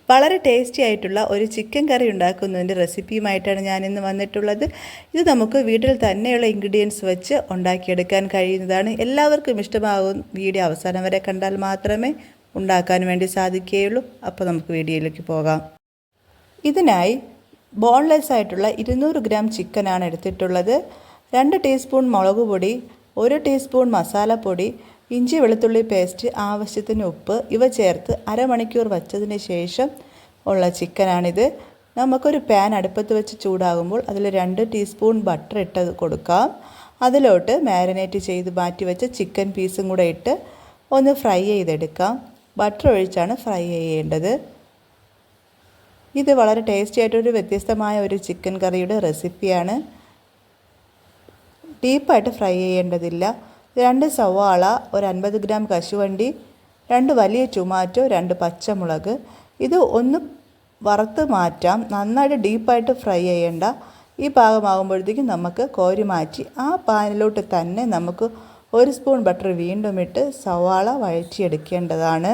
വളരെ ടേസ്റ്റി ആയിട്ടുള്ള ഒരു ചിക്കൻ കറി ഉണ്ടാക്കുന്നതിൻ്റെ റെസിപ്പിയുമായിട്ടാണ് ഞാനിന്ന് വന്നിട്ടുള്ളത്. ഇത് നമുക്ക് വീട്ടിൽ തന്നെയുള്ള ഇൻഗ്രീഡിയൻസ് വെച്ച് ഉണ്ടാക്കിയെടുക്കാൻ കഴിയുന്നതാണ്. എല്ലാവർക്കും ഇഷ്ടമാകും. വീഡിയോ അവസാനം വരെ കണ്ടാൽ മാത്രമേ ഉണ്ടാക്കാൻ വേണ്ടി സാധിക്കുകയുള്ളൂ. അപ്പോൾ നമുക്ക് വീഡിയോയിലേക്ക് പോകാം. ഇതിനായി ബോൺലെസ് ആയിട്ടുള്ള 200 ഗ്രാം ചിക്കനാണ് എടുത്തിട്ടുള്ളത്. 2 ടീസ്പൂൺ മുളക് പൊടി, 1 ടീസ്പൂൺ മസാലപ്പൊടി, ഇഞ്ചി വെളുത്തുള്ളി പേസ്റ്റ്, ആവശ്യത്തിന് ഉപ്പ് ഇവ ചേർത്ത് അരമണിക്കൂർ വച്ചതിന് ശേഷം ഉള്ള ചിക്കനാണിത്. നമുക്കൊരു പാൻ അടുപ്പത്ത് വെച്ച് ചൂടാകുമ്പോൾ അതിൽ 2 ടീസ്പൂൺ ബട്ടർ ഇട്ട് കൊടുക്കാം. അതിലോട്ട് മാരിനേറ്റ് ചെയ്ത് മാറ്റി വെച്ച ചിക്കൻ പീസും കൂടെ ഇട്ട് ഒന്ന് ഫ്രൈ ചെയ്തെടുക്കാം. ബട്ടർ ഒഴിച്ചാണ് ഫ്രൈ ചെയ്യേണ്ടത്. ഇത് വളരെ ടേസ്റ്റി ആയിട്ടൊരു വ്യത്യസ്തമായ ഒരു ചിക്കൻ കറിയുടെ റെസിപ്പിയാണ്. ഡീപ്പായിട്ട് ഫ്രൈ ചെയ്യേണ്ടതില്ല. 2 സവാള, ഒരു 50 ഗ്രാം കശുവണ്ടി, 2 വലിയ ടൊമാറ്റോ, 2 പച്ചമുളക്. ഇത് ഒന്ന് വറുത്ത് മാറ്റാം. നന്നായിട്ട് ഡീപ്പായിട്ട് ഫ്രൈ ചെയ്യേണ്ട. ഈ പാകമാകുമ്പോഴത്തേക്കും നമുക്ക് കോരി മാറ്റി ആ പാനിലോട്ട് തന്നെ നമുക്ക് 1 സ്പൂൺ ബട്ടർ വീണ്ടും ഇട്ട് സവാള വഴറ്റിയെടുക്കേണ്ടതാണ്.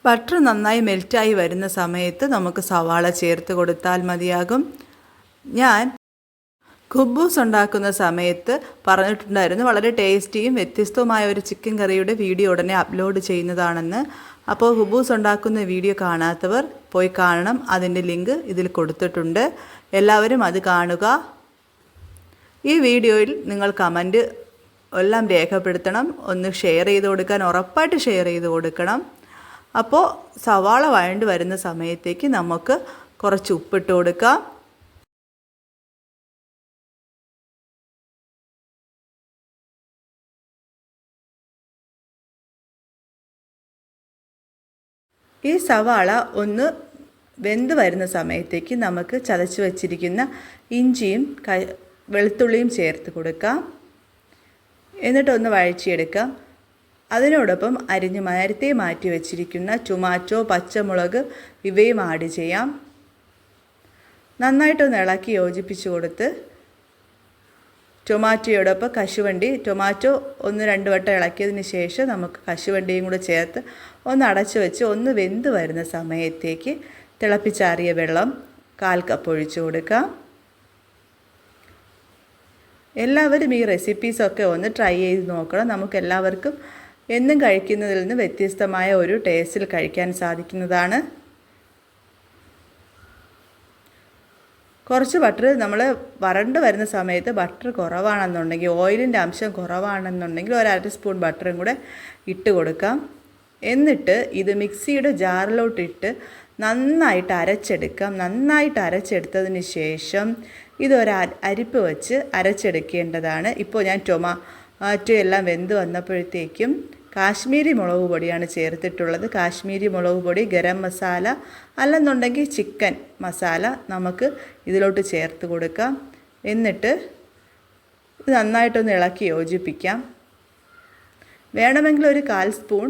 ബട്ടർ നന്നായി മെൽറ്റായി വരുന്ന സമയത്ത് നമുക്ക് സവാള ചേർത്ത് കൊടുത്താൽ മതിയാകും. ഞാൻ ഖുബൂസ് ഉണ്ടാക്കുന്ന സമയത്ത് പറഞ്ഞിട്ടുണ്ടായിരുന്നു വളരെ ടേസ്റ്റിയും വ്യത്യസ്തവുമായ ഒരു ചിക്കൻ കറിയുടെ വീഡിയോ ഉടനെ അപ്ലോഡ് ചെയ്യുന്നതാണെന്ന്. അപ്പോൾ ഖുബൂസ് ഉണ്ടാക്കുന്ന വീഡിയോ കാണാത്തവർ പോയി കാണണം. അതിൻ്റെ ലിങ്ക് ഇതിൽ കൊടുത്തിട്ടുണ്ട്. എല്ലാവരും അത് കാണുക. ഈ വീഡിയോയിൽ നിങ്ങൾ കമൻറ്റ് എല്ലാം രേഖപ്പെടുത്തണം. ഒന്ന് ഷെയർ ചെയ്ത് കൊടുക്കാൻ, ഉറപ്പായിട്ട് ഷെയർ ചെയ്ത് കൊടുക്കണം. അപ്പോൾ സവാള വഴണ്ട് വരുന്ന സമയത്തേക്ക് നമുക്ക് കുറച്ച് ഉപ്പിട്ട് കൊടുക്കാം. ഈ സവാള ഒന്ന് വെന്ത് വരുന്ന സമയത്തേക്ക് നമുക്ക് ചതച്ച് വച്ചിരിക്കുന്ന ഇഞ്ചിയും വെളുത്തുള്ളിയും ചേർത്ത് കൊടുക്കാം. എന്നിട്ടൊന്ന് വഴറ്റിയെടുക്കാം. അതിനോടൊപ്പം നേരത്തെ മാറ്റി വച്ചിരിക്കുന്ന ടൊമാറ്റോ, പച്ചമുളക് ഇവയും ആഡ് ചെയ്യാം. നന്നായിട്ടൊന്ന് ഇളക്കി യോജിപ്പിച്ച് കൊടുത്ത് ടൊമാറ്റോയോടൊപ്പം ടൊമാറ്റോ 1-2 വട്ടം ഇളക്കിയതിന് ശേഷം നമുക്ക് കശുവണ്ടിയും കൂടെ ചേർത്ത് ഒന്ന് അടച്ചു വെച്ച് ഒന്ന് വെന്ത് വരുന്ന സമയത്തേക്ക് തിളപ്പിച്ചാറിയ വെള്ളം 1/4 കപ്പ് ഒഴിച്ചു കൊടുക്കാം. എല്ലാവരും ഈ റെസിപ്പീസൊക്കെ ഒന്ന് ട്രൈ ചെയ്ത് നോക്കണം. നമുക്കെല്ലാവർക്കും എന്നും കഴിക്കുന്നതിൽ നിന്ന് വ്യത്യസ്തമായ ഒരു ടേസ്റ്റിൽ കഴിക്കാൻ സാധിക്കുന്നതാണ്. കുറച്ച് ബട്ടർ നമ്മൾ വരണ്ട് വരുന്ന സമയത്ത് ബട്ടർ കുറവാണെന്നുണ്ടെങ്കിൽ, ഓയിലിൻ്റെ അംശം കുറവാണെന്നുണ്ടെങ്കിൽ 1/2 സ്പൂൺ ബട്ടറും കൂടെ ഇട്ട് കൊടുക്കാം. എന്നിട്ട് ഇത് മിക്സിയുടെ ജാറിലോട്ടിട്ട് നന്നായിട്ട് അരച്ചെടുക്കാം. നന്നായിട്ട് അരച്ചെടുത്തതിന് ശേഷം അരിപ്പ് വെച്ച് അരച്ചെടുക്കേണ്ടതാണ്. ഇപ്പോൾ ഞാൻ ടൊമാറ്റോ എല്ലാം വെന്ത് വന്നപ്പോഴത്തേക്കും കാശ്മീരി മുളക് പൊടിയാണ് ചേർത്തിട്ടുള്ളത്. കാശ്മീരി മുളക് പൊടി, ഗരം മസാല അല്ലെന്നുണ്ടെങ്കിൽ ചിക്കൻ മസാല നമുക്ക് ഇതിലോട്ട് ചേർത്ത് കൊടുക്കാം. എന്നിട്ട് ഇത് നന്നായിട്ടൊന്ന് ഇളക്കി യോജിപ്പിക്കാം. വേണമെങ്കിൽ ഒരു 1/4 സ്പൂൺ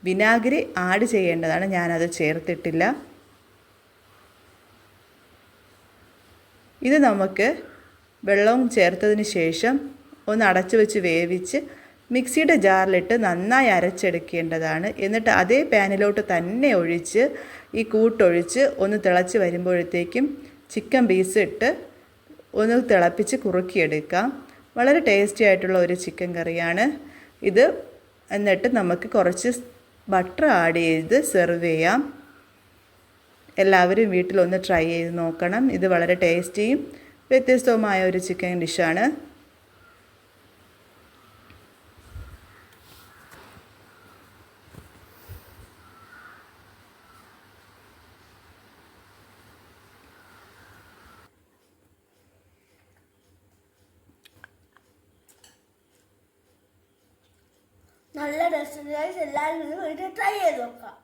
വിനാഗിരി ആഡ് ചെയ്യേണ്ടതാണ്. ഞാനത് ചേർത്തിട്ടില്ല. ഇത് നമുക്ക് വെള്ളവും ചേർത്തതിന് ശേഷം ഒന്ന് അടച്ചു വെച്ച് വേവിച്ച് മിക്സിയുടെ ജാറിലിട്ട് നന്നായി അരച്ചെടുക്കേണ്ടതാണ്. എന്നിട്ട് അതേ പാനിലോട്ട് തന്നെ ഒഴിച്ച് ഈ കൂട്ടൊഴിച്ച് ഒന്ന് തിളച്ച് വരുമ്പോഴത്തേക്കും ചിക്കൻ പീസ് ഇട്ട് ഒന്ന് തിളപ്പിച്ച് കുറുക്കിയെടുക്കാം. വളരെ ടേസ്റ്റി ആയിട്ടുള്ള ഒരു ചിക്കൻ കറിയാണ് ഇത്. എന്നിട്ട് നമുക്ക് കുറച്ച് ബട്ടർ ആഡ് ചെയ്ത് സെർവ് ചെയ്യാം. എല്ലാവരും വീട്ടിലൊന്ന് ട്രൈ ചെയ്ത് നോക്കണം. ഇത് വളരെ ടേസ്റ്റിയും വ്യത്യസ്തവുമായ ഒരു ചിക്കൻ ഡിഷാണ്. നല്ല രസം. എല്ലാവരും വീട്ടിൽ ട്രൈ ചെയ്ത് നോക്കാം.